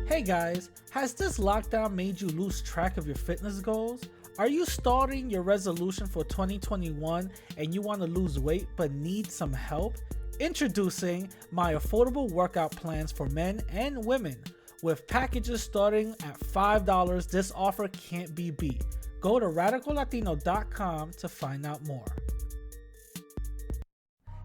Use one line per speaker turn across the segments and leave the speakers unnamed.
Hey guys, has this lockdown made you lose track of your fitness goals? Are you starting your resolution for 2021 and you want to lose weight but need some help? Introducing my affordable workout plans for men and women. With packages starting at $5, this offer can't be beat. Go to radicallatino.com to find out more.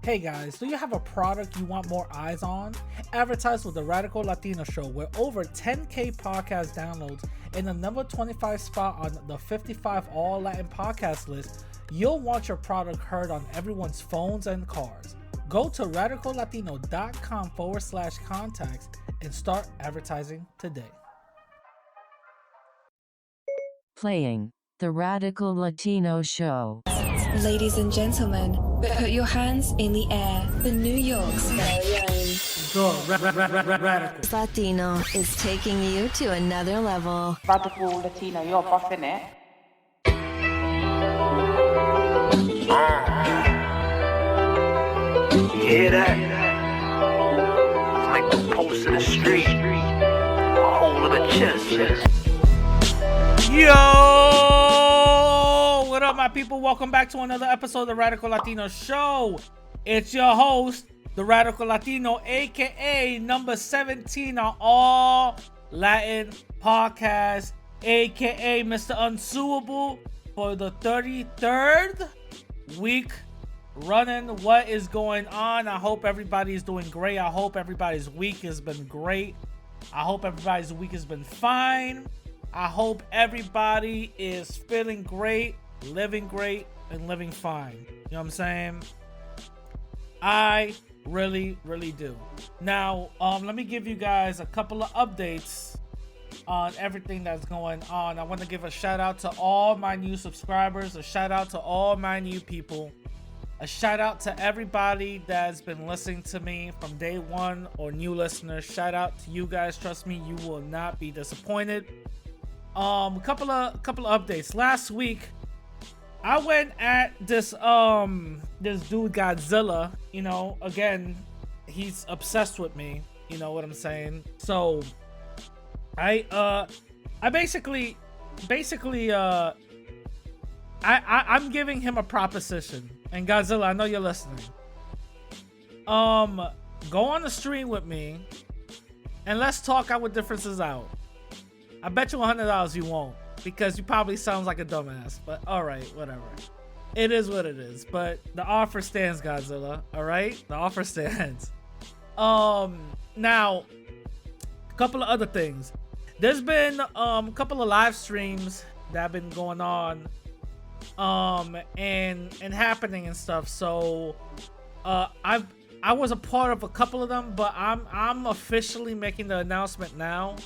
Hey guys, do you have a product you want more eyes on? Advertise with the Radical Latino Show with over 10K podcast downloads and the number 25 spot on the 55 All Latin podcast list. You'll want your product heard on everyone's phones and cars. Go to radicallatino.com/contacts and start advertising today.
Playing the Radical Latino Show.
Ladies and gentlemen, put your hands in the air for New York's very own.
Radical.
Latino is taking you to another level.
Radical Latino, you're buffing it.
You hear that? It's like the pulse of the street, a hole in the chest.
Yo! What up, my people? Welcome back to another episode of the Radical Latino Show. It's your host, the Radical Latino, aka number 17 on All Latin Podcast, aka Mr. Unsuable, for the 33rd week running. What is going on? I hope everybody's doing great. I hope everybody's week has been great. I hope everybody's week has been fine. I hope everybody is feeling great, living great, and living fine. You know what I'm saying? I really do. Now, let me give you guys a couple of updates on everything that's going on. I want to give a shout out to all my new subscribers, a shout out to all my new people, a shout out to everybody that's been listening to me from day one or new listeners. Shout out to you guys. Trust me, you will not be disappointed. A couple of updates. Last week, I went at this dude Godzilla. You know, again, he's obsessed with me. You know what I'm saying? So, I'm giving him a proposition. And Godzilla, I know you're listening. Go on the stream with me, and let's talk our differences out. I bet you $100 you won't, because you probably sounds like a dumbass. But all right, whatever. It is what it is. But the offer stands, Godzilla. All right, the offer stands. Now, a couple of other things. There's been a couple of live streams that have been going on, and happening and stuff. So, I was a part of a couple of them, but I'm officially making the announcement now.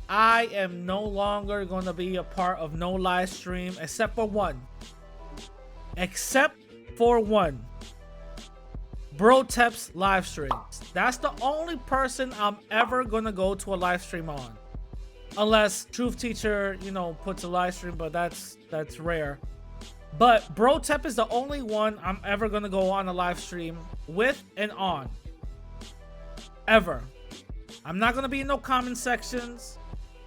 I am no longer going to be a part of no live stream except for one. Brotep's live streams. That's the only person I'm ever going to go to a live stream on. Unless Truth Teacher, you know, puts a live stream, but that's rare. But Brotep is the only one I'm ever going to go on a live stream with and on. Ever. I'm not going to be in no comment sections.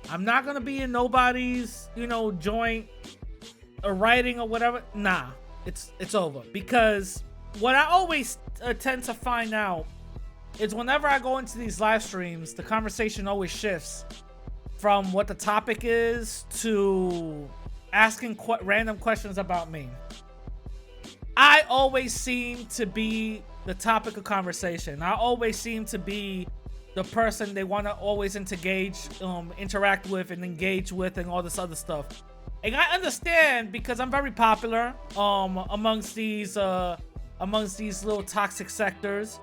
I'm not going to be in nobody's, you know, joint or writing or whatever. Nah, it's over. Because what I always tend to find out is whenever I go into these live streams, the conversation always shifts from what the topic is to asking random questions about me. I always seem to be the topic of conversation. I always seem to be the person they want to always interact with and engage with and all this other stuff. And I understand because I'm very popular amongst these little toxic sectors.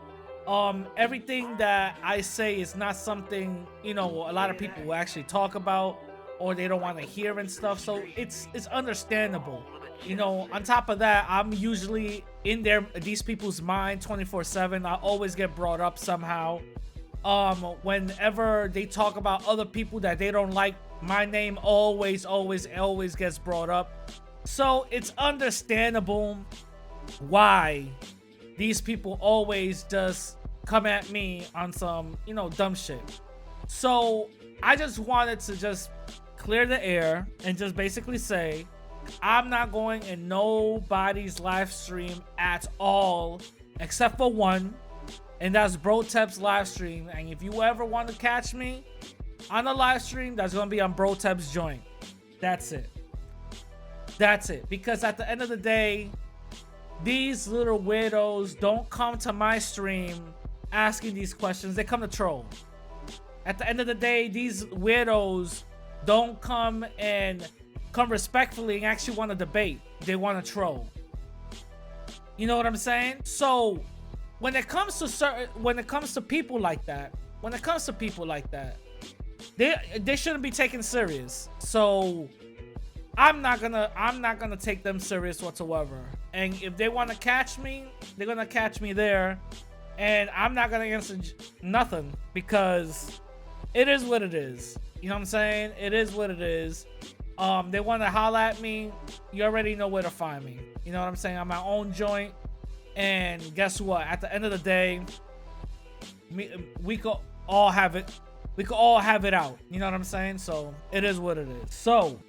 Everything that I say is not something, you know, a lot of people will actually talk about or they don't want to hear and stuff. So it's understandable. You know, on top of that, I'm usually in these people's mind 24/7. I always get brought up somehow. Whenever they talk about other people that they don't like, my name always gets brought up. So it's understandable why these people always just come at me on some, you know, dumb shit. So I just wanted to just clear the air and just basically say, I'm not going in nobody's live stream at all, except for one, and that's Brotep's live stream. And if you ever want to catch me on a live stream, that's gonna be on Brotep's joint. That's it. That's it. Because at the end of the day, these little weirdos don't come to my stream asking these questions. They come to troll. At the end of the day, these weirdos don't come respectfully and actually want to debate. They want to troll. You know what I'm saying? So when it comes to people like that, they shouldn't be taken serious. So I'm not gonna take them serious whatsoever. And if they want to catch me, they're gonna catch me there, and I'm not gonna answer nothing, because it is what it is. You know what I'm saying? It is what it is. They want to holler at me, you already know where to find me. You know what I'm saying? I'm my own joint, and guess what? At the end of the day, we could all have it. We could all have it out. You know what I'm saying? So it is what it is. So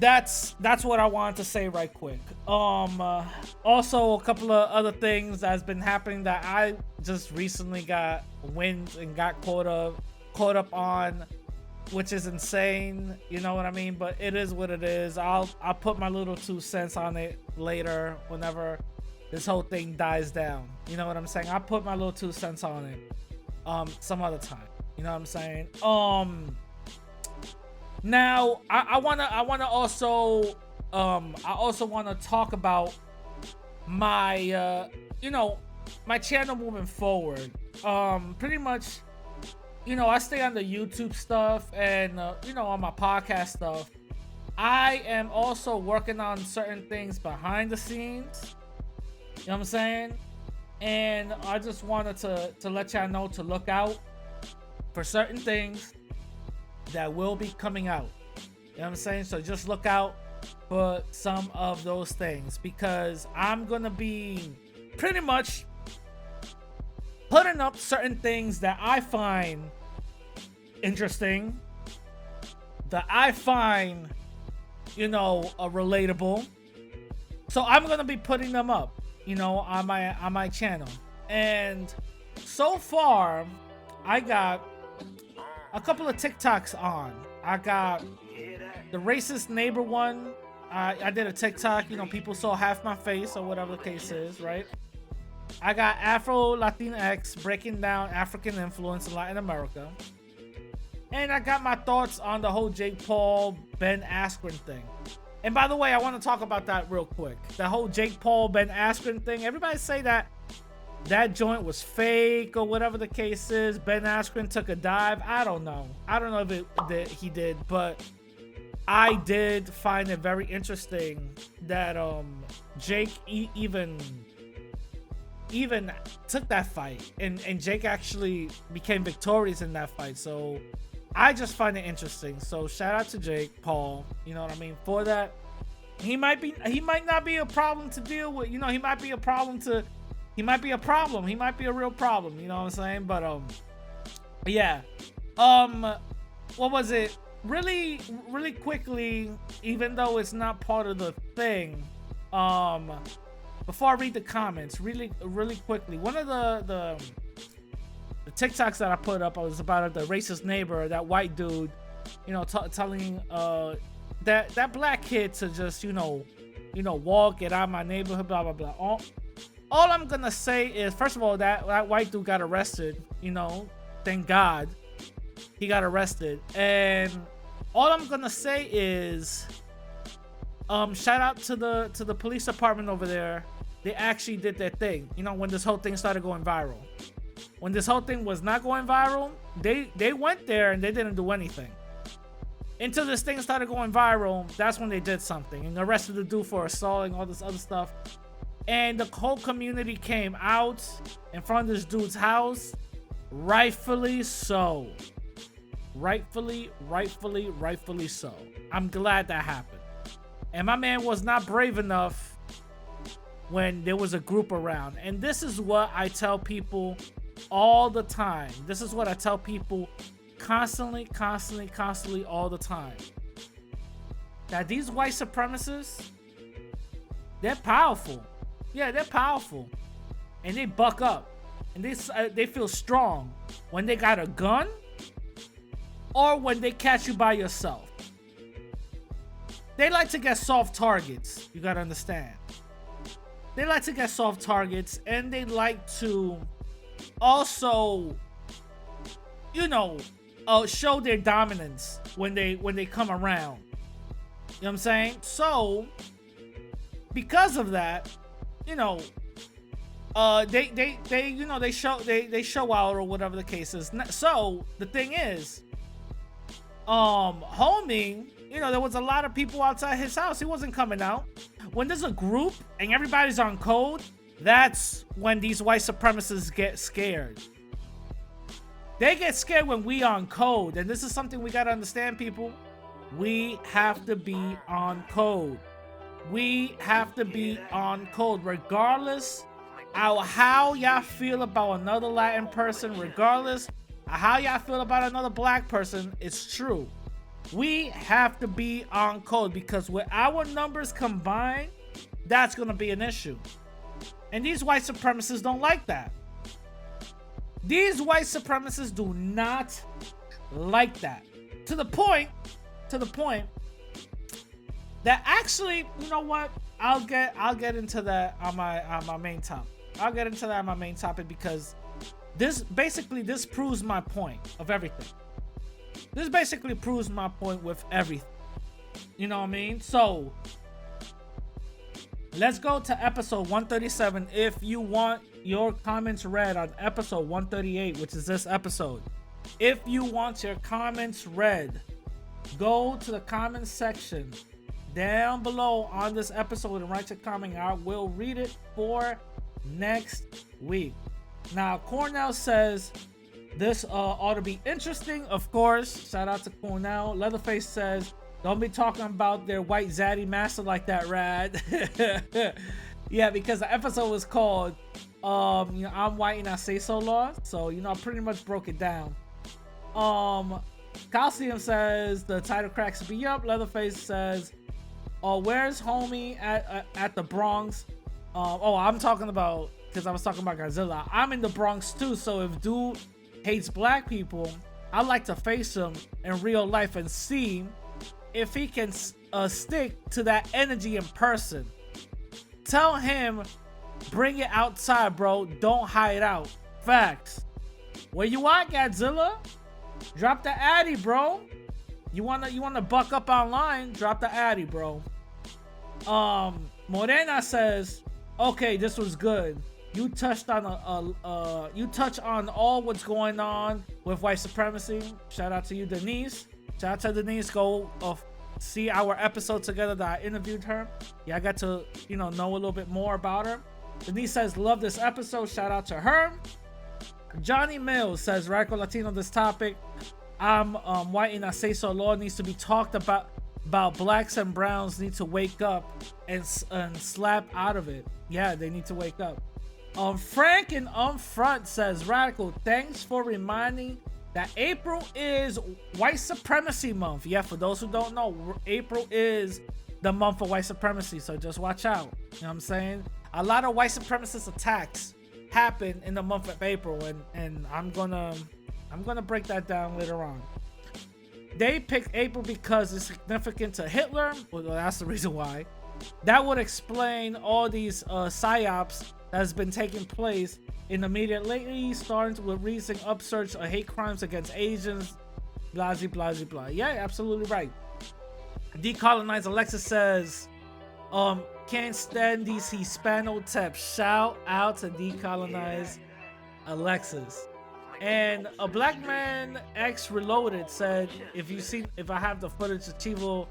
that's what I wanted to say right quick. Also a couple of other things that's been happening that I just recently got wind and got caught up on, which is insane. You know what I mean? But it is what it is. I'll put my little 2 cents on it later, whenever this whole thing dies down. You know what I'm saying? I'll put my little 2 cents on it some other time. You know what I'm saying? Now I wanna also wanna talk about my my channel moving forward. Pretty much, I stay on the YouTube stuff and on my podcast stuff. I am also working on certain things behind the scenes. You know what I'm saying? And I just wanted to let y'all know to look out for certain things that will be coming out. You know what I'm saying? So just look out for some of those things, because I'm gonna be pretty much putting up certain things that I find interesting, that I find relatable. So I'm gonna be putting them up on my channel. And so far I got a couple of TikToks on. I got the racist neighbor one. I did a TikTok, people saw half my face or whatever the case is, right? I got Afro Latinx, breaking down African influence in Latin America. And I got my thoughts on the whole Jake Paul, Ben Askren thing. And by the way, I want to talk about that real quick. The whole Jake Paul, Ben Askren thing. Everybody say that joint was fake or whatever the case is. Ben Askren took a dive. I don't know if he did, but I did find it very interesting that Jake even took that fight, and Jake actually became victorious in that fight. So I just find it interesting. So shout out to Jake Paul, you know what I mean, for that. He might not be a problem to deal with. He might be a real problem, you know what I'm saying? But yeah. What was it? Really quickly, even though it's not part of the thing, before I read the comments, really quickly, one of the TikToks that I put up was about the racist neighbor, that white dude, telling that black kid to just walk, get out of my neighborhood, blah blah blah. All I'm gonna say is, first of all, that white dude got arrested. Thank God he got arrested. And all I'm gonna say is, shout out to the police department over there. They actually did their thing. When this whole thing started going viral. When this whole thing was not going viral, they went there and they didn't do anything. Until this thing started going viral, that's when they did something and arrested the dude for assaulting, all this other stuff. And the whole community came out in front of this dude's house. Rightfully so. Rightfully so. I'm glad that happened. And my man was not brave enough when there was a group around. And this is what I tell people all the time. This is what I tell people constantly all the time. That these white supremacists, they're powerful. Yeah, they're powerful. And they buck up. And they feel strong when they got a gun or when they catch you by yourself. They like to get soft targets. You gotta understand. They like to get soft targets, and they like to also, you know, show their dominance when they come around. You know what I'm saying? So because of that, you know, they show out or whatever the case is. So the thing is, homie, you know, there was a lot of people outside his house. He wasn't coming out. When there's a group and everybody's on code, that's when these white supremacists get scared. They get scared when we on code, and this is something we gotta understand, people. We have to be on code. We have to be on code, regardless of how y'all feel about another Latin person, regardless of how y'all feel about another black person. It's true. We have to be on code, because with our numbers combined, that's gonna be an issue. And these white supremacists don't like that. These white supremacists do not like that. To the point that actually, you know what? I'll get into that on my main topic. I'll get into that on my main topic, because this proves my point of everything. This basically proves my point with everything. You know what I mean? So let's go to episode 137. If you want your comments read on episode 138, which is this episode, if you want your comments read, go to the comments section down below on this episode and write your comment. I will read it for next week. Now, Cornell says this ought to be interesting. Of course, shout out to Cornell. Leatherface says, don't be talking about their white zaddy master like that, Rad. Yeah, because the episode was called I'm white and I say so, Law. So, you know, I pretty much broke it down. Coliseum says the title cracks be up. Leatherface says, where's homie at the Bronx? I'm talking about, because I was talking about Godzilla. I'm in the Bronx too, so if dude hates black people, I like to face him in real life and see if he can stick to that energy in person. Tell him, bring it outside, bro. Don't hide out. Facts. Where you at, Godzilla? Drop the addy, bro. You wanna buck up online? Drop the addy, bro. Morena says, okay, this was good. You touched on all what's going on with white supremacy. Shout out to you, Denise. Shout out to Denise. Go see our episode together that I interviewed her. Yeah, I got to know a little bit more about her. Denise says, love this episode. Shout out to her. Johnny Mills says, Radical Latino, this topic. I'm white and I say so. Law needs to be talked about. Blacks and browns need to wake up and slap out of it. Yeah, they need to wake up. Frank in Front says, Radical, thanks for reminding that April is white supremacy month. Yeah, for those who don't know, April is the month of white supremacy, so just watch out. You know what I'm saying? A lot of white supremacist attacks happen in the month of April, and I'm gonna break that down later on. They picked April because it's significant to Hitler. Well, that's the reason why. That would explain all these psyops that has been taking place in the media lately, starting with recent upsurge of hate crimes against Asians, blah, blah, blah, blah. Yeah, absolutely right. Decolonize Alexis says, can't stand these Hispano tips. Shout out to Decolonize Alexis. And a Black Man X Reloaded said, if I have the footage, Chivo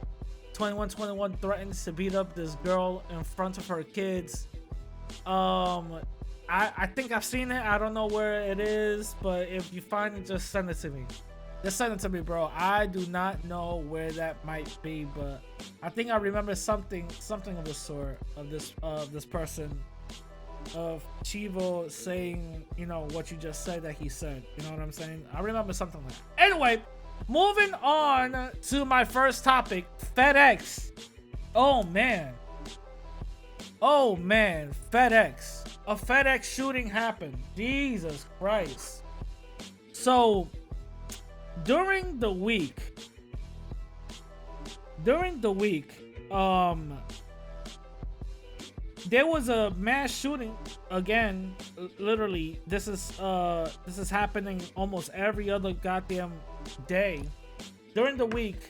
2121 threatens to beat up this girl in front of her kids. I think I've seen it. I don't know where it is, but if you find it, just send it to me. Just send it to me, bro. I do not know where that might be, but I think I remember something of the sort of this person of Chivo saying, you know, what you just said that he said. You know what I'm saying? I remember something like that. Anyway, moving on to my first topic, FedEx. Oh man, FedEx. A FedEx shooting happened. Jesus Christ. So during the week, there was a mass shooting again. Literally, this is happening almost every other goddamn day. During the week,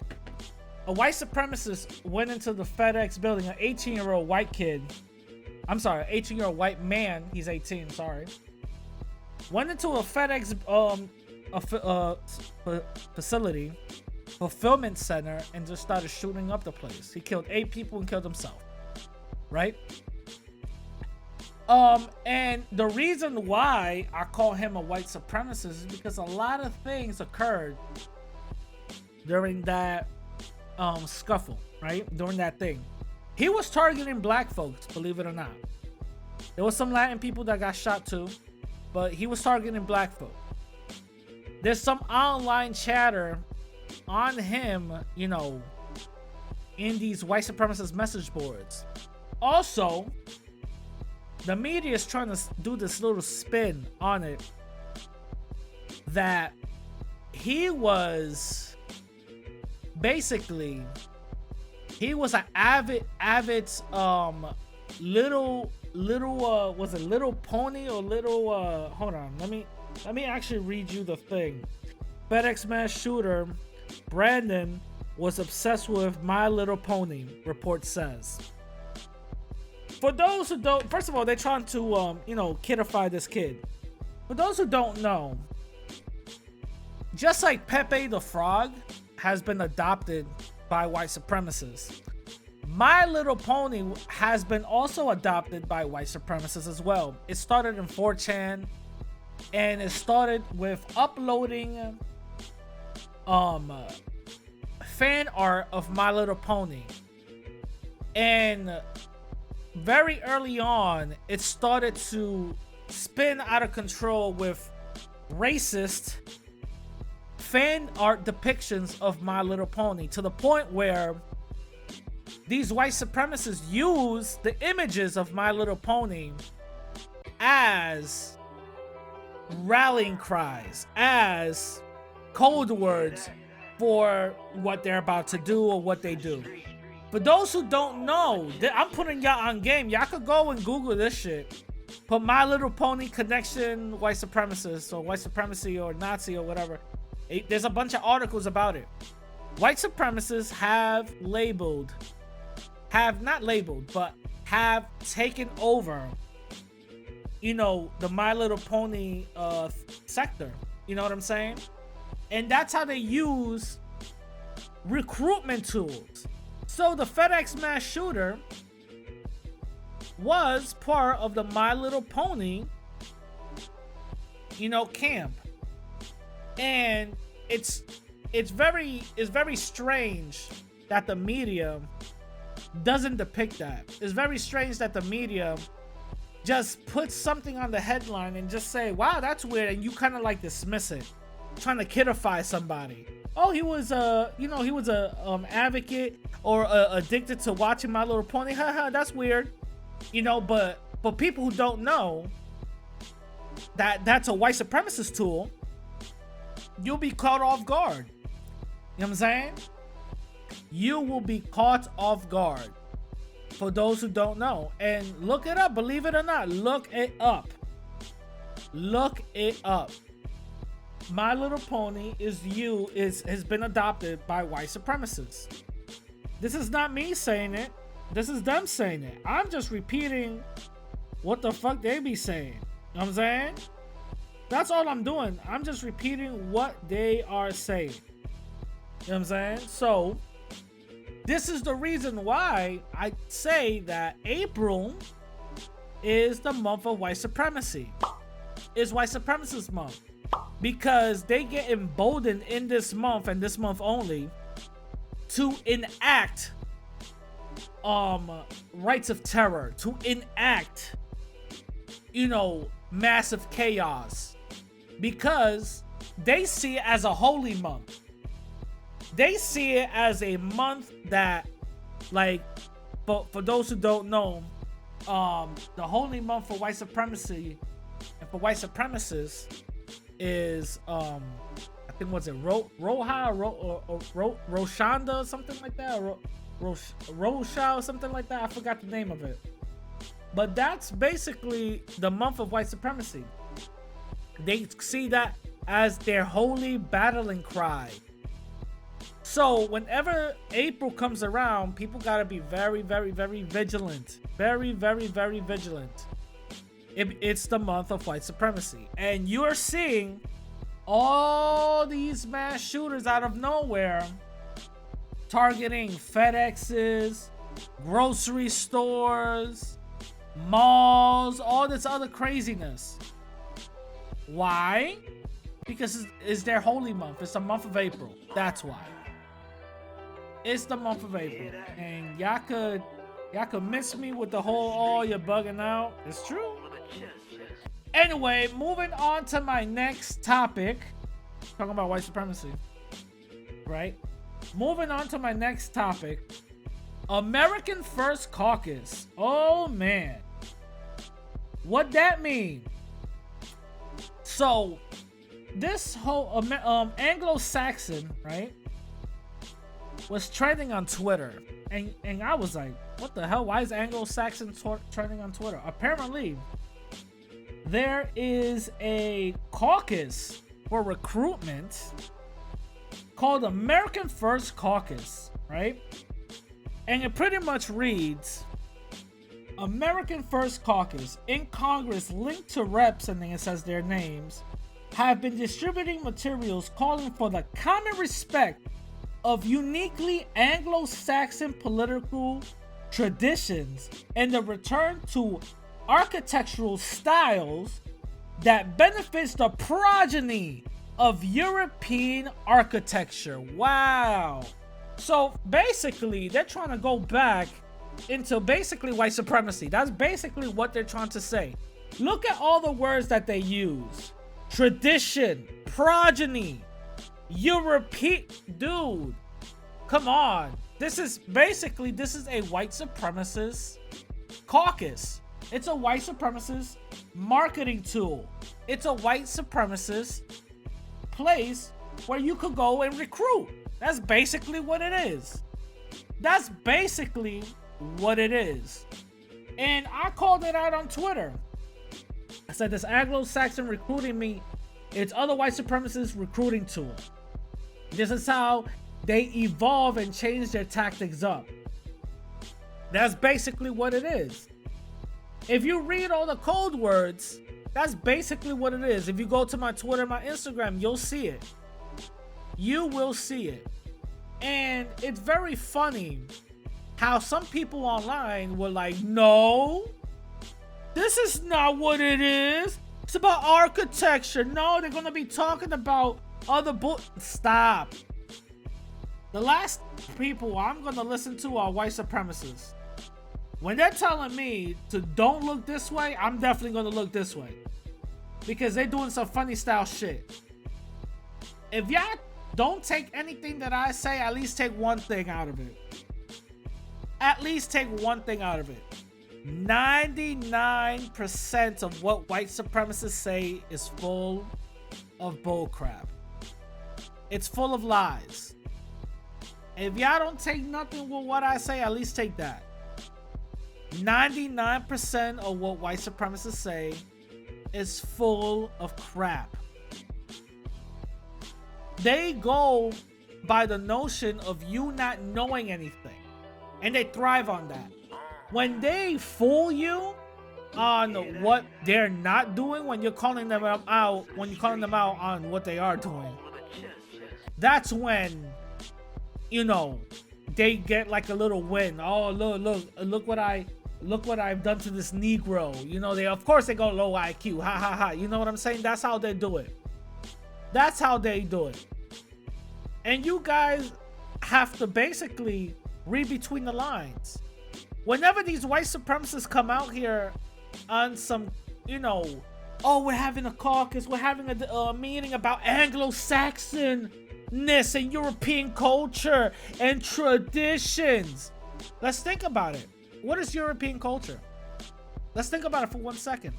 a white supremacist went into the FedEx building. An 18-year-old white kid. I'm sorry, 18-year-old white man. He's 18. Sorry. Went into a FedEx facility, fulfillment center, and just started shooting up the place. He killed 8 people and killed himself. Right? And the reason why I call him a white supremacist is because a lot of things occurred during that scuffle, right? During that thing. He was targeting black folks, believe it or not. There was some Latin people that got shot too, but he was targeting black folk. There's some online chatter on him, you know, in these white supremacist message boards. Also, the media is trying to do this little spin on it that he was basically, he was an avid little was it Little Pony or little hold on, let me actually read you the thing. FedEx mass shooter Brandon was obsessed with My Little Pony, report says. For those who don't, first of all, they're trying to you know, kidify this kid. For those who don't know, just like Pepe the Frog has been adopted by white supremacists, My Little Pony has been also adopted by white supremacists as well. It started in 4chan, and it started with uploading fan art of My Little Pony. And very early on, it started to spin out of control with racist fan art depictions of My Little Pony, to the point where these white supremacists use the images of My Little Pony as rallying cries, as code words for what they're about to do or what they do. For those who don't know, I'm putting y'all on game. Y'all could go and Google this shit. Put My Little Pony connection white supremacist or white supremacy or Nazi or whatever. There's a bunch of articles about it. White supremacists have taken over, you know, the My Little Pony sector. You know what I'm saying? And that's how they use recruitment tools. So the FedEx mass shooter was part of the My Little Pony, you know, camp. And it's very strange that the media doesn't depict that. It's very strange that the media just puts something on the headline and just say, wow, that's weird, and you kind of like dismiss it, trying to kidify somebody. Oh, he was a advocate or addicted to watching My Little Pony. Haha, that's weird. You know, but people who don't know that that's a white supremacist tool, you'll be caught off guard. You know what I'm saying? You will be caught off guard. For those who don't know, and look it up, believe it or not, look it up. Look it up. My Little Pony has been adopted by white supremacists. This is not me saying it. This is them saying it. I'm just repeating what the fuck they be saying. You know what I'm saying? That's all I'm doing. I'm just repeating what they are saying. You know what I'm saying? So, this is the reason why I say that April is the month of white supremacy. It's white supremacist month. Because they get emboldened in this month and this month only to enact rights of terror, to enact massive chaos, because they see it as a holy month. They see it as a month that, like, for those who don't know, the holy month for white supremacy and for white supremacists is I think, what's it, Roja or Roshanda, something like that, Rosha or something like that. I forgot the name of it. But that's basically the month of white supremacy. They see that as their holy battling cry. So whenever April comes around, people gotta be very, very, very vigilant. Very, very, very vigilant. It's the month of white supremacy. And you're seeing all these mass shooters out of nowhere targeting FedExes, grocery stores, malls, all this other craziness. Why? Because it's their holy month. It's the month of April. That's why. It's the month of April. And y'all could miss me with the whole, oh, you're bugging out. It's true. Anyway, moving on to my next topic. Talking about white supremacy. Right? Moving on to my next topic. American First Caucus. Oh, man. What that mean? So, this whole Anglo-Saxon, right, was trending on Twitter. And I was like, what the hell? Why is Anglo-Saxon trending on Twitter? Apparently, there is a caucus for recruitment called American First Caucus, right? And it pretty much reads, American First Caucus in Congress linked to reps, and then it says their names, have been distributing materials calling for the common respect of uniquely Anglo-Saxon political traditions and the return to architectural styles that benefits the progeny of European architecture. Wow. So basically, they're trying to go back into basically white supremacy. That's basically what they're trying to say. Look at all the words that they use. Tradition, progeny, European. Dude, come on. This is a white supremacist caucus. It's a white supremacist marketing tool. It's a white supremacist place where you could go and recruit. That's basically what it is. That's basically what it is. And I called it out on Twitter. I said this Anglo-Saxon recruiting me, it's other white supremacist recruiting tool. This is how they evolve and change their tactics up. That's basically what it is. If you read all the code words, that's basically what it is. If you go to my Twitter, my Instagram, you'll see it. You will see it. And it's very funny how some people online were like, no, this is not what it is. It's about architecture. No, they're going to be talking about other Stop. The last people I'm going to listen to are white supremacists. When they're telling me to don't look this way, I'm definitely going to look this way. Because they're doing some funny style shit. If y'all don't take anything that I say, at least take one thing out of it. At least take one thing out of it. 99% of what white supremacists say is full of bullcrap. It's full of lies. If y'all don't take nothing with what I say, at least take that. 99% of what white supremacists say is full of crap. They go by the notion of you not knowing anything, and they thrive on that. When they fool you on what they're not doing, when you're calling them out on what they are doing, that's when, they get like a little win. Oh, look what I've done to this Negro. They go low IQ. Ha ha ha. You know what I'm saying? That's how they do it. That's how they do it. And you guys have to basically read between the lines. Whenever these white supremacists come out here on some you know, oh, we're having a caucus, we're having a meeting about Anglo-Saxonness and European culture and traditions. Let's think about it. What is European culture? Let's think about it for 1 second.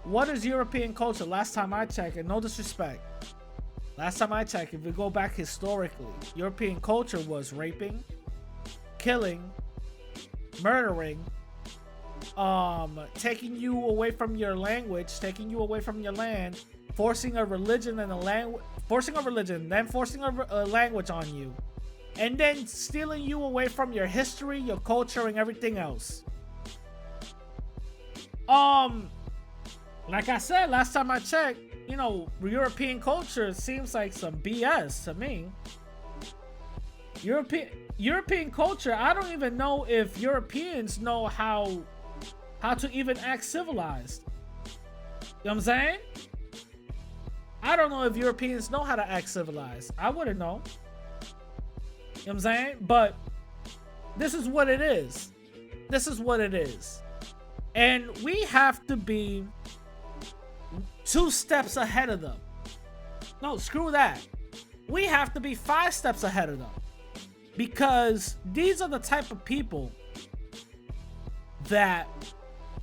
What is European culture? Last time I checked, and no disrespect, last time I checked, if we go back historically, European culture was raping, killing, murdering, taking you away from your language, taking you away from your land, forcing a religion and a language, then forcing a language on you, and then stealing you away from your history, your culture, and everything else. Like I said, last time I checked, you know, European culture seems like some BS to me. European culture, I don't even know if Europeans know how to even act civilized. You know what I'm saying? I don't know if Europeans know how to act civilized. I wouldn't know. You know what I'm saying? But this is what it is. This is what it is. And we have to be 2 steps ahead of them. No, screw that. We have to be 5 steps ahead of them. Because these are the type of people that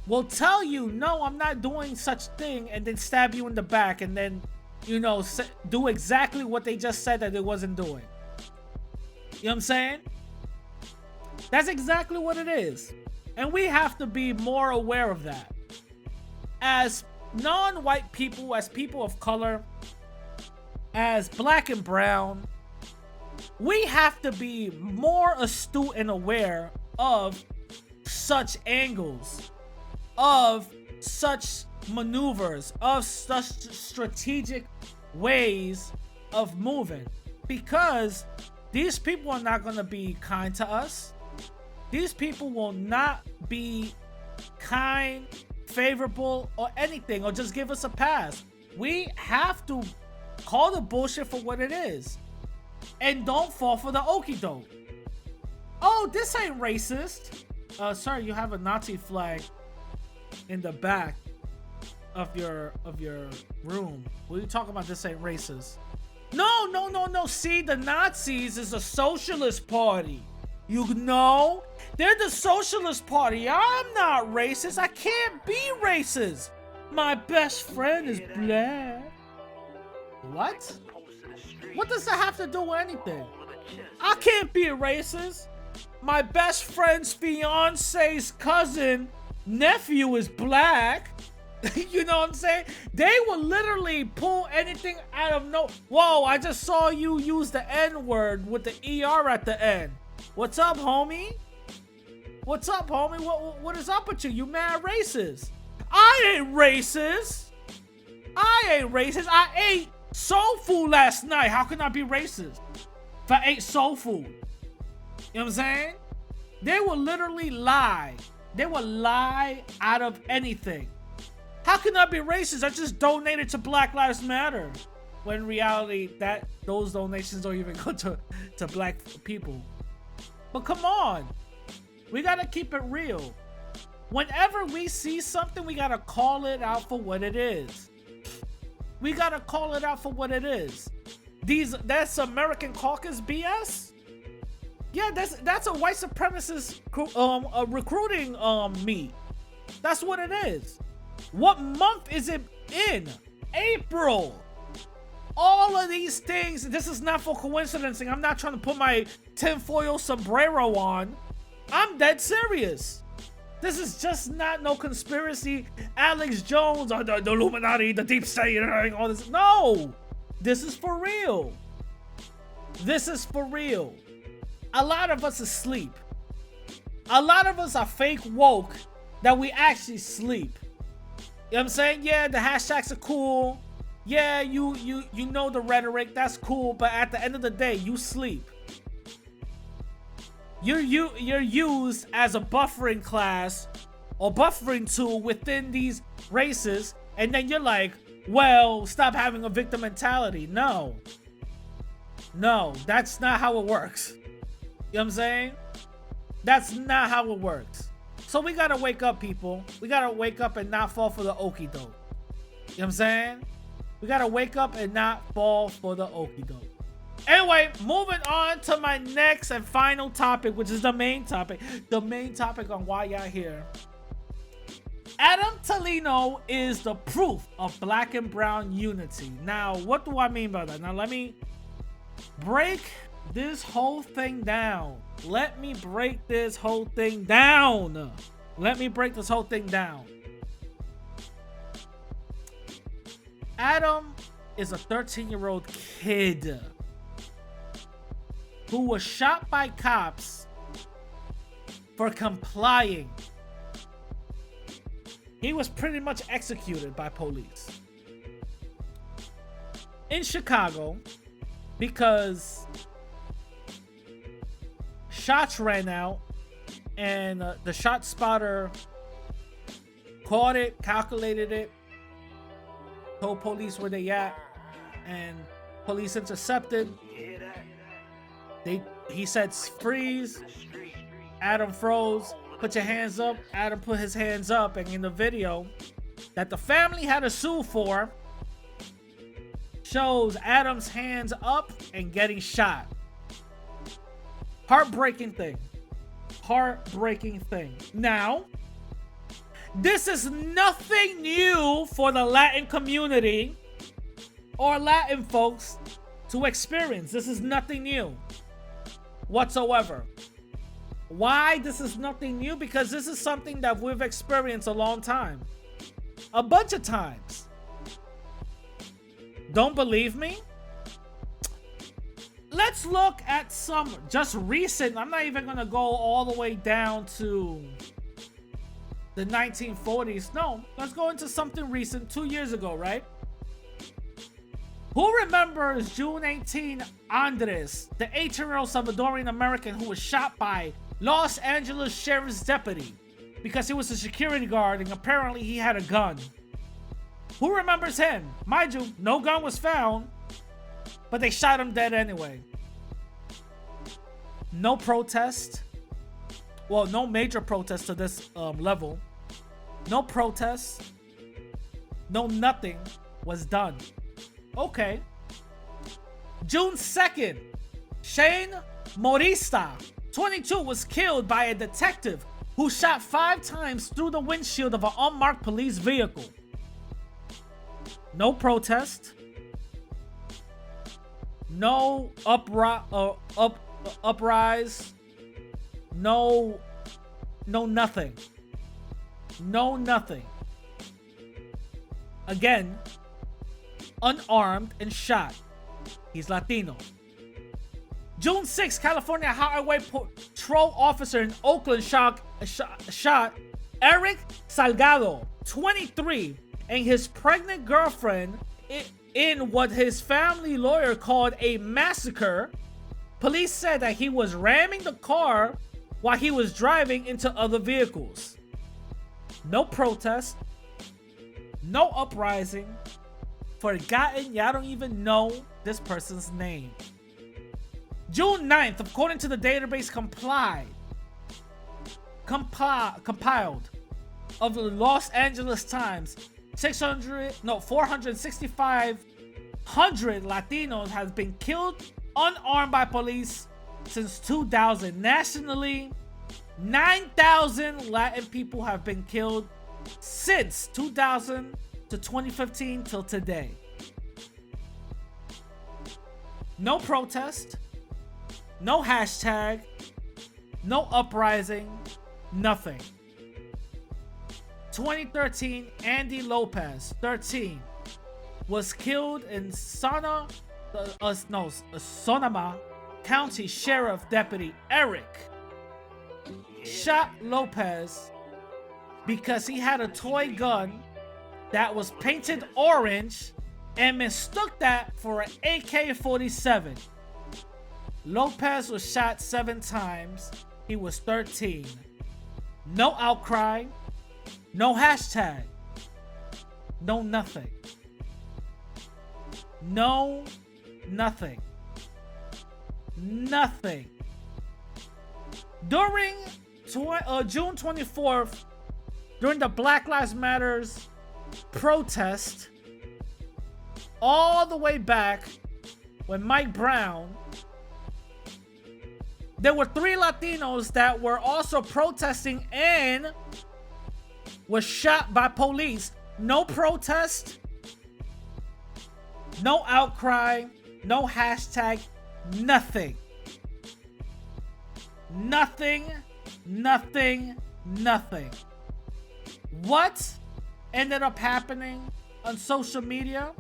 will tell you, no, I'm not doing such thing, and then stab you in the back, and then, you know, do exactly what they just said that they wasn't doing. You know what I'm saying? That's exactly what it is. And we have to be more aware of that. As non-white people, as people of color, as black and brown, we have to be more astute and aware of such angles, of such maneuvers, of such strategic ways of moving. Because these people are not going to be kind to us. These people will not be kind, favorable, or anything, or just give us a pass. We have to call the bullshit for what it is. And don't fall for the okie doke. Oh, this ain't racist. Sir, you have a Nazi flag in the back of your room. What are you talking about? This ain't racist. No. See, the Nazis is a socialist party. You know? They're the socialist party. I'm not racist. I can't be racist. My best friend is black. What? What does that have to do with anything? I can't be a racist. My best friend's fiance's cousin, nephew is black. You know what I'm saying? They will literally pull anything out of no. Whoa, I just saw you use the N-word with the ER at the end. What's up, homie? What's up, homie? What is up with you? You mad racist? I ain't racist. I ate soul food last night. How can I be racist if I ate soul food? You know what I'm saying? They will literally lie. They will lie out of anything. How can I be racist? I just donated to Black Lives Matter. When in reality, those donations don't even go to black people. But come on. We gotta keep it real. Whenever we see something, we gotta call it out for what it is. We gotta call it out for what it is. That's American Caucus BS? Yeah, that's a white supremacist recruiting meet. That's what it is. What month is it in? April. All of these things, this is not for coincidencing. I'm not trying to put my tinfoil sombrero on. I'm dead serious. This is just not no conspiracy. Alex Jones, or the Illuminati, the deep state, and all this. No, this is for real. This is for real. A lot of us asleep. A lot of us are fake woke that we actually sleep. You know what I'm saying? Yeah, the hashtags are cool. Yeah, you know the rhetoric, that's cool, but at the end of the day, you sleep. You're used as a buffering class or buffering tool within these races, and then you're like, well, stop having a victim mentality. No, that's not how it works. You know what I'm saying? That's not how it works. So we gotta wake up, people. We gotta wake up and not fall for the okie doke. You know what I'm saying? We gotta wake up and not fall for the okie doke. Anyway, moving on to my next and final topic, which is the main topic. The main topic on why y'all here. Adam Toledo is the proof of black and brown unity. Now, what do I mean by that? Now, let me break this whole thing down. Let me break this whole thing down. Let me break this whole thing down. Adam is a 13-year-old kid who was shot by cops for complying. He was pretty much executed by police in Chicago because shots ran out and the shot spotter caught it, calculated it, told police where they at, and police intercepted. He said freeze. Adam froze. Put your hands up. Adam put his hands up, and in the video that the family had to sue for shows Adam's hands up and getting shot. Heartbreaking thing. Heartbreaking thing. Now, this is nothing new for the Latin community or Latin folks to experience. This is nothing new whatsoever. Why this is nothing new? Because this is something that we've experienced a long time. A bunch of times. Don't believe me? Let's look at some just recent. I'm not even going to go all the way down to the 1940s. No, let's go into something recent, 2 years ago, right? Who remembers June 18, Andres, the 18-year-old Salvadorian American who was shot by Los Angeles Sheriff's deputy because he was a security guard and apparently he had a gun? Who remembers him? Mind you, no gun was found, but they shot him dead anyway. No protest. Well, no major protest to this level. No protest. No nothing was done. Okay. June 2nd, Shane Morista, 22, was killed by a detective who shot 5 times through the windshield of an unmarked police vehicle. No protest. No uprise. No nothing. No nothing. Again, unarmed and shot. He's Latino. June 6th, California Highway Patrol officer in Oakland shot Eric Salgado, 23, and his pregnant girlfriend in what his family lawyer called a massacre. Police said that he was ramming the car while he was driving into other vehicles. No protest. No uprising. Forgotten. Y'all don't even know this person's name. June 9th, according to the database compiled of the Los Angeles Times, 465,000 Latinos have been killed unarmed by police since 2000. Nationally, 9,000 Latin people have been killed since 2000 to 2015 till today. No protest, no hashtag, no uprising, nothing. 2013, Andy Lopez, 13, was killed in Sonoma County Sheriff Deputy Eric shot Lopez because he had a toy gun that was painted orange and mistook that for an AK-47. Lopez was shot 7 times. He was 13. No outcry. No hashtag. No nothing. No nothing. Nothing. During June 24th, during the Black Lives Matters protest, all the way back when Mike Brown, there were 3 Latinos that were also protesting and were shot by police. No protest, no outcry, no hashtag, nothing. Nothing. What ended up happening on social media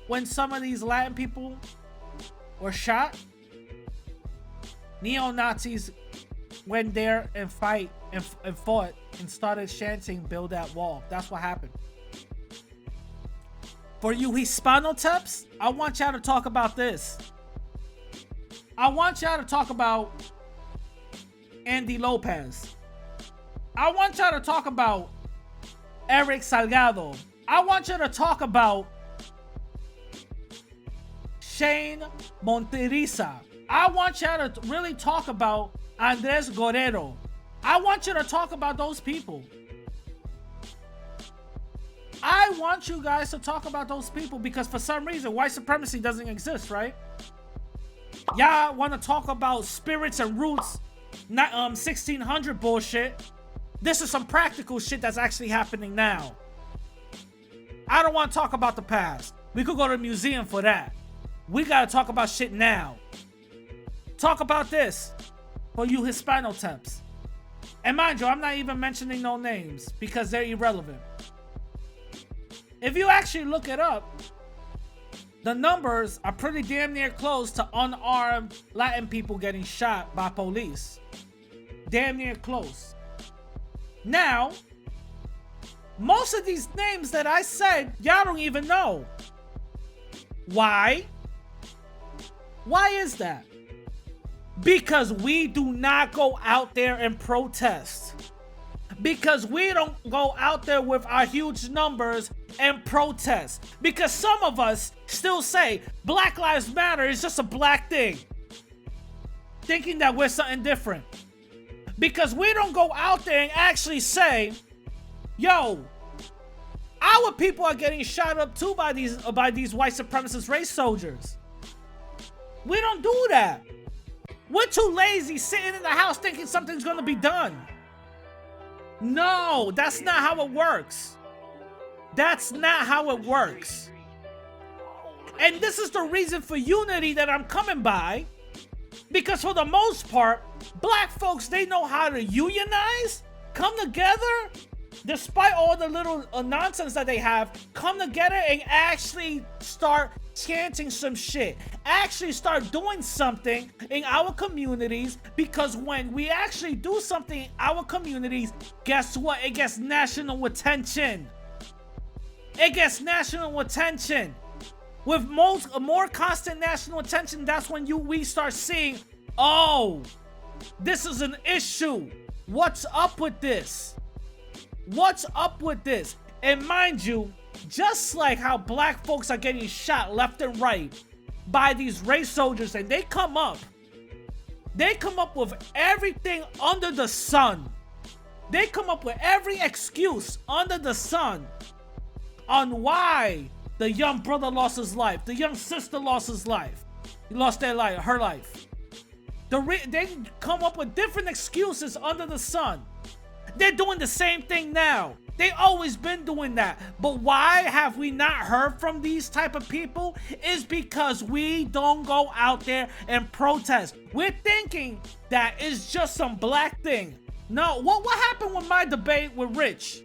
when some of these Latin people were shot? Neo-Nazis went there and fought and started chanting, "Build that wall." That's what happened. For you Hispanoteps, I want y'all to talk about this. I want y'all to talk about Andy Lopez. I want y'all to talk about Eric Salgado. I want you to talk about Shane Monteriza. I want y'all to really talk about Andres Guerrero. I want you to talk about those people. I want you guys to talk about those people because for some reason white supremacy doesn't exist, right? Y'all want to talk about spirits and roots, not 1600 bullshit. This is some practical shit that's actually happening now. I don't want to talk about the past. We could go to a museum for that. We gotta talk about shit now. Talk about this for you Hispanoteps. And mind you, I'm not even mentioning no names because they're irrelevant. If you actually look it up, the numbers are pretty damn near close to unarmed Latin people getting shot by police. Damn near close. Now, most of these names that I said, y'all don't even know. Why? Why is that? Because we do not go out there and protest. Because we don't go out there with our huge numbers and protest. Because some of us still say Black Lives Matter is just a black thing. Thinking that we're something different. Because we don't go out there and actually say, yo, our people are getting shot up too by these white supremacist race soldiers. We don't do that. We're too lazy sitting in the house thinking something's gonna be done. No, that's not how it works. That's not how it works. And this is the reason for unity that I'm coming by. Because for the most part, black folks, they know how to unionize, come together, despite all the little nonsense that they have, come together and actually start chanting some shit. Actually start doing something in our communities, because when we actually do something in our communities, guess what? It gets national attention. It gets national attention. With more constant national attention, that's when we start seeing, oh, this is an issue. What's up with this? What's up with this? And mind you, just like how black folks are getting shot left and right by these race soldiers, and they come up with everything under the sun. They come up with every excuse under the sun on why the young brother lost his life, the young sister lost his life, he lost her life. They come up with different excuses under the sun. They're doing the same thing now. They always been doing that. But why have we not heard from these type of people? Is because we don't go out there and protest. We're thinking that it's just some black thing. No, what happened with my debate with Rich?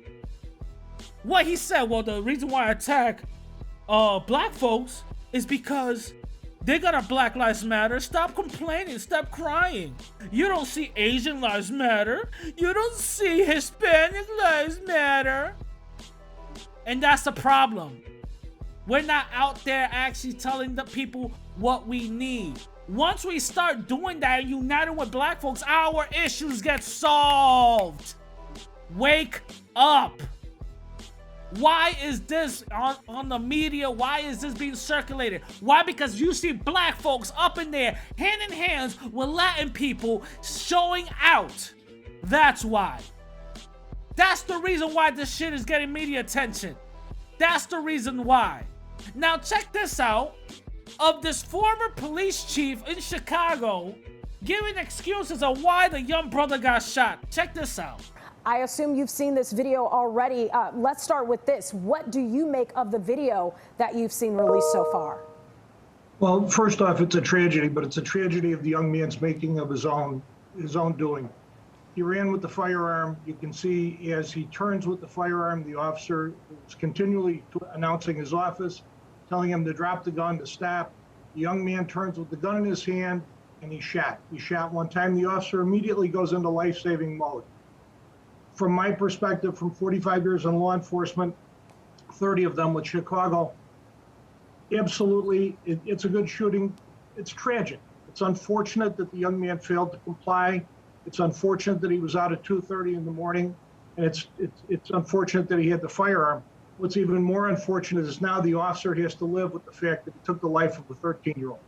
What he said, well, the reason why I attack black folks is because they got a Black Lives Matter. Stop complaining. Stop crying. You don't see Asian Lives Matter. You don't see Hispanic Lives Matter. And that's the problem. We're not out there actually telling the people what we need. Once we start doing that and uniting with black folks, our issues get solved. Wake up. Why is this on the media? Why is this being circulated? Why? Because you see black folks up in there, hand in hands with Latin people showing out. That's why. That's the reason why this shit is getting media attention. That's the reason why. Now check this out. Of this former police chief in Chicago giving excuses on why the young brother got shot. Check this out.
I assume you've seen this video already. Let's start with this. What do you make of the video that you've seen released so far?
Well, first off, it's a tragedy, but it's a tragedy of the young man's making of his own doing. He ran with the firearm. You can see as he turns with the firearm, the officer is continually announcing his office, telling him to drop the gun, to stop. The young man turns with the gun in his hand, and he shot. He shot one time. The officer immediately goes into life-saving mode. From my perspective, from 45 years in law enforcement, 30 of them with Chicago, absolutely, it's a good shooting. It's tragic. It's unfortunate that the young man failed to comply. It's unfortunate that he was out at 2:30 in the morning, and it's unfortunate that he had the firearm. What's even more unfortunate is now the officer has to live with the fact that he took the life of a 13-year-old.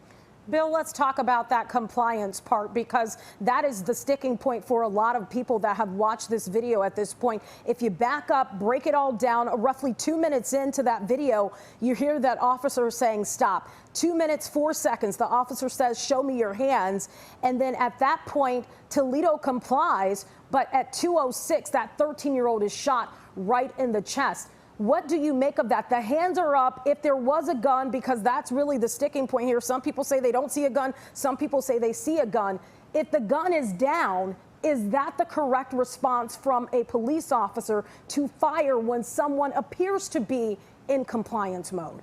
Bill, let's talk about that compliance part, because that is the sticking point for a lot of people that have watched this video at this point. If you back up, break it all down, roughly 2 minutes into that video, you hear that officer saying stop. 2 minutes, 4 seconds, the officer says, show me your hands. And then at that point, Toledo complies. But at 2:06, that 13-year-old is shot right in the chest. What do you make of that? The hands are up. If there was a gun, because that's really the sticking point here. Some people say they don't see a gun. Some people say they see a gun. If the gun is down, is that the correct response from a police officer to fire when someone appears to be in compliance mode?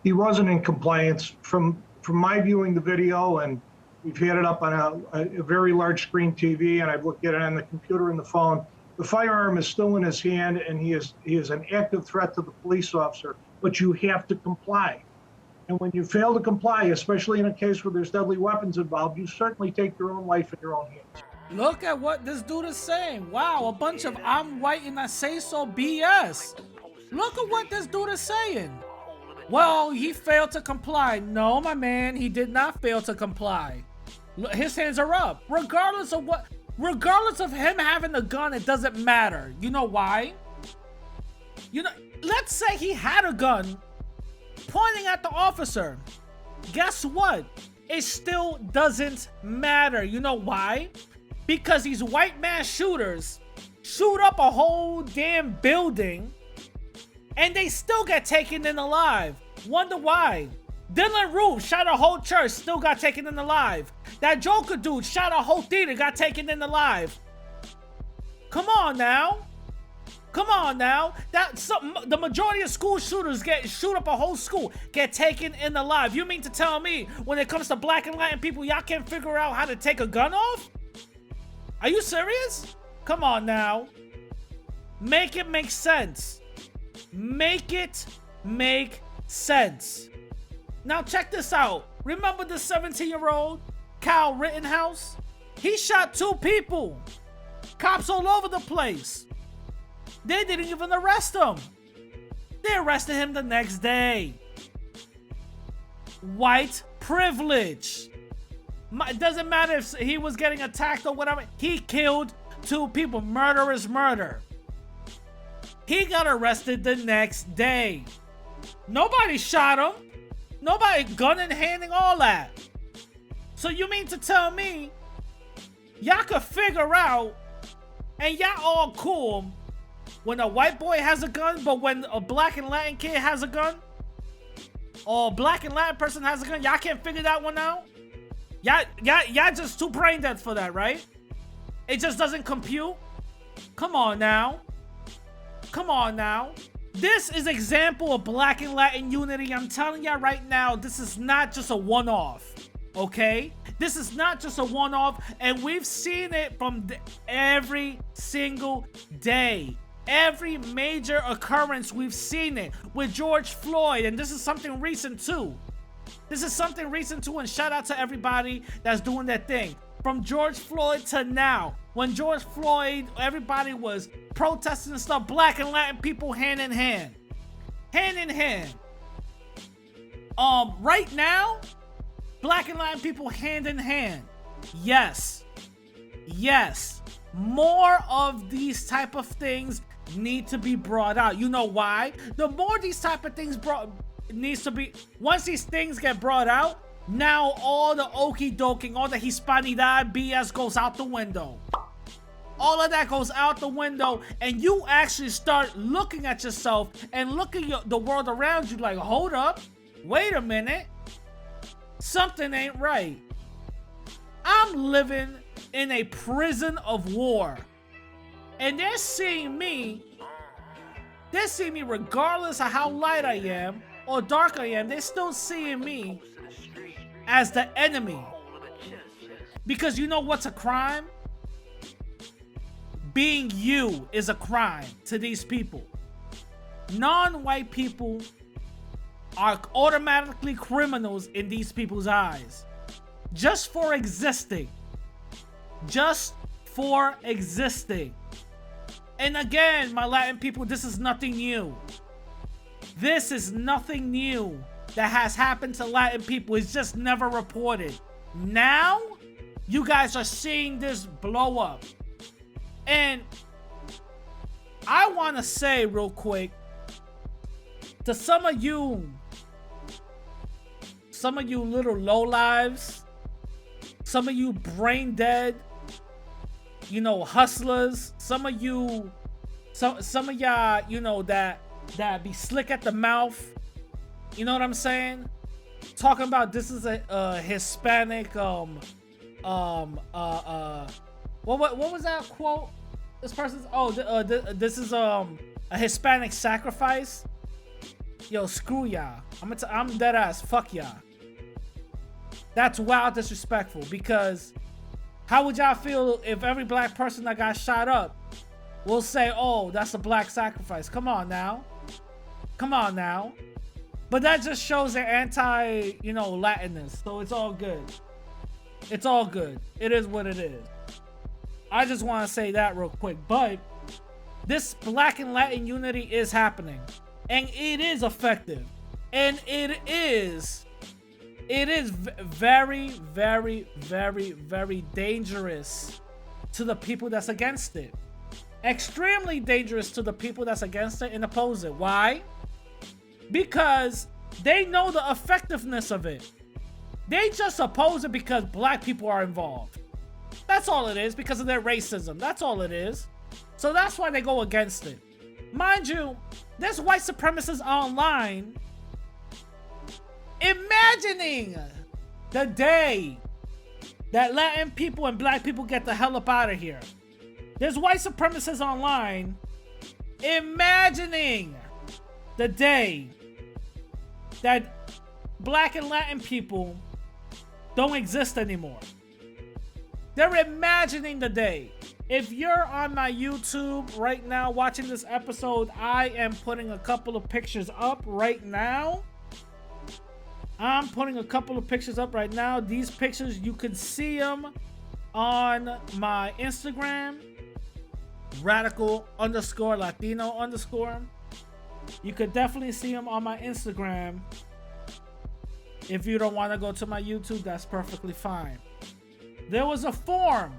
He wasn't in compliance. From my viewing the video, and we've had it up on a very large screen TV, and I've looked at it on the computer and the phone. The firearm is still in his hand, and he is an active threat to the police officer, but you have to comply. And when you fail to comply, especially in a case where there's deadly weapons involved, you certainly take your own life in your own hands.
Look at what this dude is saying. Wow, a bunch of I'm white and I say so BS. Look at what this dude is saying. Well, he failed to comply. No, my man, he did not fail to comply. His hands are up. Regardless of him having a gun, it doesn't matter. You know why? Let's say he had a gun pointing at the officer. Guess what? It still doesn't matter. You know why? Because these white mass shooters shoot up a whole damn building and they still get taken in alive. Wonder why? Dylan Roof shot a whole church, still got taken in alive. That Joker dude shot a whole theater, got taken in alive. Come on now. Come on now. The majority of school shooters shoot up a whole school, get taken in alive. You mean to tell me when it comes to black and Latin people, y'all can't figure out how to take a gun off? Are you serious? Come on now. Make it make sense. Make it make sense. Now check this out. Remember the 17-year-old Kyle Rittenhouse? He shot 2 people. Cops all over the place. They didn't even arrest him. They arrested him the next day. White privilege. It doesn't matter if he was getting attacked or whatever. He killed 2 people. Murder is murder. He got arrested the next day. Nobody shot him. Nobody gun in handing, all that. So you mean to tell me y'all could figure out and y'all all cool when a white boy has a gun, but when a black and Latin kid has a gun, or a black and Latin person has a gun, y'all can't figure that one out? Y'all just too brain dead for that, right? It just doesn't compute? Come on now. Come on now. This is example of black and Latin unity. I'm telling y'all right now, this is not just a one-off, okay? This is not just a one-off, and we've seen it from every single day. Every major occurrence, we've seen it with George Floyd, and this is something recent too. This is something recent too, and shout out to everybody that's doing their thing. from George Floyd to now. When George Floyd, everybody was protesting and stuff, black and Latin people hand in hand. Hand in hand. Right now, black and Latin people hand in hand. Yes. Yes. More of these type of things need to be brought out. You know why? The more these type of things once these things get brought out, now all the okie doking, all the Hispanidad BS goes out the window. All of that goes out the window, and you actually start looking at yourself and looking at the world around you like, hold up, wait a minute, something ain't right. I'm living in a prison of war, and they're seeing me regardless of how light I am or dark I am, they're still seeing me as the enemy. Because you know what's a crime? Being you is a crime to these people. Non-white people are automatically criminals in these people's eyes. Just for existing. Just for existing. And again, my Latin people, this is nothing new. This is nothing new that has happened to Latin people. It's just never reported. Now, you guys are seeing this blow up. And I want to say real quick to some of you little lowlives, some of you brain dead, hustlers, some of y'all, that be slick at the mouth. You know what I'm saying? Talking about this is a Hispanic what was that quote? This person's this is a Hispanic sacrifice. Yo, screw y'all. I'm dead ass. Fuck y'all. That's wild disrespectful, because how would y'all feel if every black person that got shot up will say, oh, that's a black sacrifice? Come on now. But that just shows their anti-Latinness. So it's all good. It's all good. It is what it is. I just want to say that real quick. But this black and Latin unity is happening. And it is effective. And it is very, very, very, very dangerous to the people that's against it. Extremely dangerous to the people that's against it and oppose it. Why? Because they know the effectiveness of it. They just oppose it because black people are involved. That's all it is, because of their racism. That's all it is. So that's why they go against it. Mind you, there's white supremacists online imagining the day that Latin people and black people get the hell up out of here. There's white supremacists online imagining the day that black and Latin people don't exist anymore. They're imagining the day. If you're on my YouTube right now watching this episode, I am putting a couple of pictures up right now. These pictures, you can see them on my Instagram, radical_Latino_. You could definitely see them on my Instagram. If you don't want to go to my YouTube, that's perfectly fine. There was a forum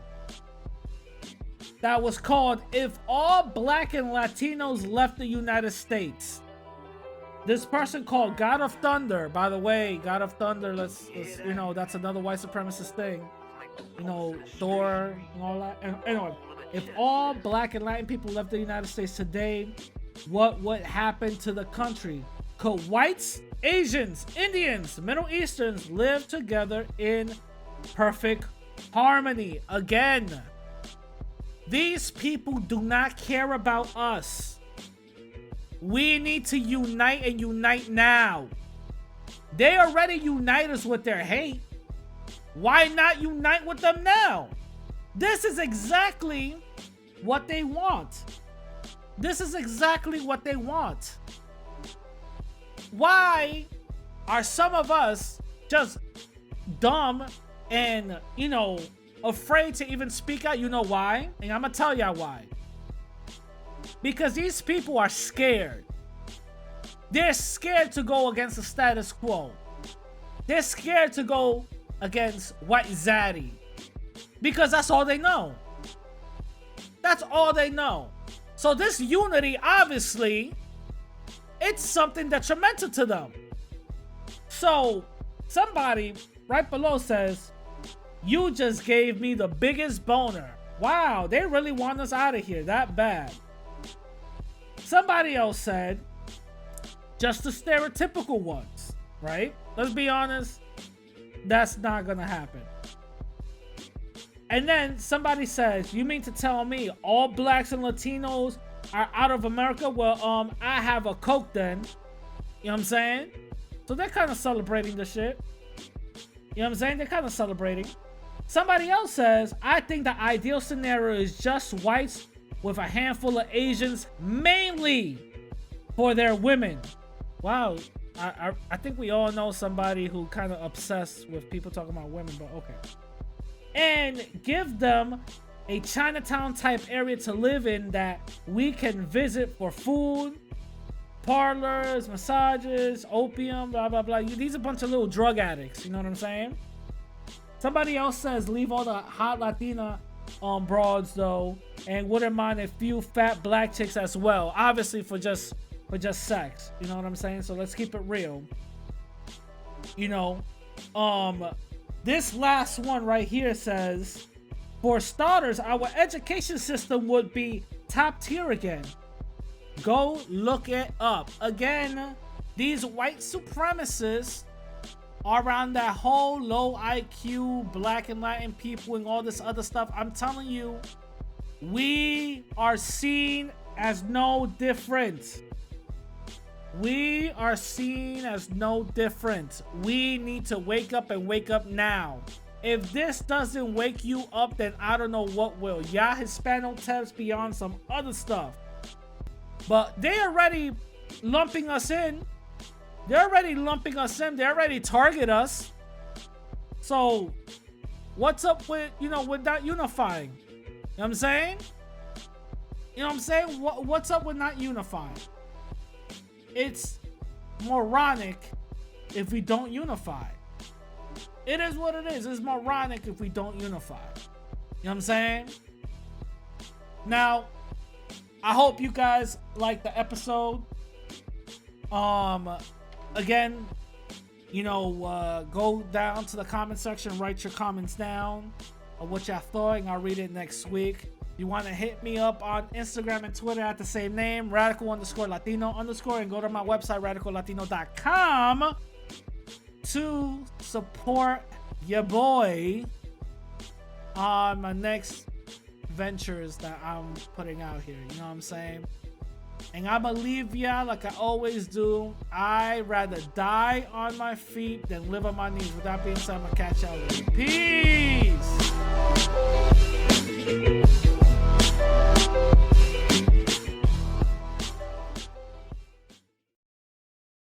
that was called "If All Black and Latinos Left the United States." This person called God of Thunder, by the way, God of Thunder, let's that's another white supremacist thing. Thor and all that. And anyway, if all black and Latin people left the United States today, what would happen to the country? Could whites, Asians, Indians, Middle Easterns live together in perfect harmony? Again, these people do not care about us. We need to unite, and unite now. They already unite us with their hate. Why not unite with them now? This is exactly what they want. Why are some of us just dumb and, afraid to even speak out. You know why? And I'm gonna tell y'all why. Because these people are scared. They're scared to go against the status quo. They're scared to go against white zaddy. Because that's all they know. That's all they know. So this unity, obviously, it's something detrimental to them. So somebody right below says, you just gave me the biggest boner. Wow, they really want us out of here that bad. Somebody else said, just the stereotypical ones, right? Let's be honest, that's not gonna happen. And then somebody says, you mean to tell me all blacks and Latinos are out of America? Well, I have a Coke then. You know what I'm saying? So they're kind of celebrating the shit. You know what I'm saying? They're kind of celebrating. Somebody else says, I think the ideal scenario is just whites with a handful of Asians, mainly for their women. Wow, I think we all know somebody who kind of obsessed with people talking about women, but okay. And give them a Chinatown type area to live in that we can visit for food, parlors, massages, opium, blah, blah, blah. These are a bunch of little drug addicts, you know what I'm saying? Somebody else says leave all the hot Latina broads though, and wouldn't mind a few fat black chicks as well, obviously for just sex, you know what I'm saying? So let's keep it real. You know, this last one right here says, for starters, our education system would be top tier again. Go look it up. Again, these white supremacists are around that whole low IQ black and Latin people and all this other stuff. I'm telling you, we are seen as no different. We are seen as no different. We need to wake up and wake up now. If this doesn't wake you up, then I don't know what will. Y'all Hispano-Tevs be on some other stuff. But they already lumping us in. They're already lumping us in. They already target us. So what's up with, with not unifying? You know what I'm saying? You know what I'm saying? What's up with not unifying? It's moronic if we don't unify. It is what it is. It's moronic if we don't unify. You know what I'm saying? Now, I hope you guys like the episode. Again, go down to the comment section, write your comments down of what y'all thought, and I'll read it next week. You want to hit me up on Instagram and Twitter at the same name, radical_Latino_, and go to my website, radicallatino.com, to support your boy on my next ventures that I'm putting out here. You know what I'm saying? And I'ma leave y'all like I always do. I'd rather die on my feet than live on my knees. With that being said, I'm gonna catch y'all later. Peace!